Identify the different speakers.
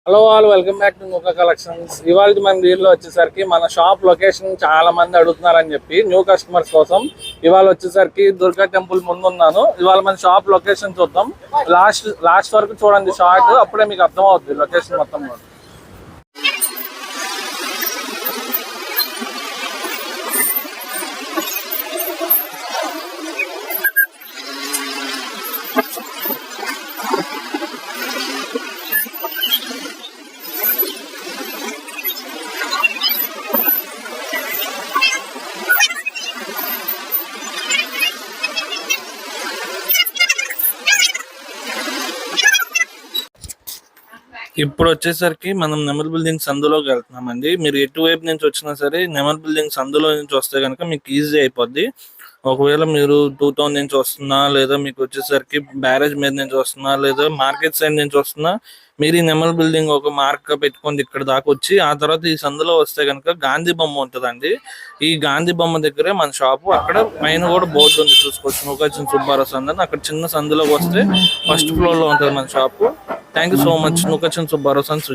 Speaker 1: Hello all, welcome back to ముఖ collections. ఇవాళ మన దీనిలో వచ్చేసరికి మన షాప్ లొకేషన్ చాలా మంది అడుగుతున్నారని చెప్పి న్యూ కస్టమర్స్ కోసం ఇవాళ వచ్చేసరికి దుర్గా టెంపుల్ ముందు ఉన్నాను. ఇవాళ మన షాప్ లొకేషన్ చూద్దాం. లాస్ట్ వరకు చూడండి షార్ట్, అప్పుడే మీకు అర్థం అవుతుంది లొకేషన్ మొత్తం. ఇప్పుడు వచ్చేసరికి మనం నెమల్ బిల్డింగ్ సందులోకి వెళ్తున్నామండి. మీరు ఎటువైపు నుంచి వచ్చినా సరే నెమల్ బిల్డింగ్ సందులో నుంచి వస్తే కనుక మీకు ఈజీ అయిపోద్ది. ఒకవేళ మీరు 2 నుంచి వస్తున్నా, లేదా మీకు వచ్చేసరికి బ్యారేజ్ మీద నుంచి వస్తున్నా, లేదా మార్కెట్ సైడ్ నుంచి వస్తున్నా, మీరు ఈ నెమల్ బిల్డింగ్ ఒక మార్క్ పెట్టుకొని ఇక్కడ దాకా వచ్చి ఆ తర్వాత ఈ సందులో వస్తే కనుక గాంధీ బొమ్మ ఉంటుందండి. ఈ గాంధీ బొమ్మ దగ్గరే మన షాపు. అక్కడ పైన కూడా బోర్డు ఉంది, చూసుకోవచ్చు, నూకాచిన సుబ్బారావు సందు అని. అక్కడ చిన్న సందులోకి వస్తే ఫస్ట్ ఫ్లోర్ లో ఉంటుంది మన shop. Thank you so much, Nookachina Subbarao సంద్.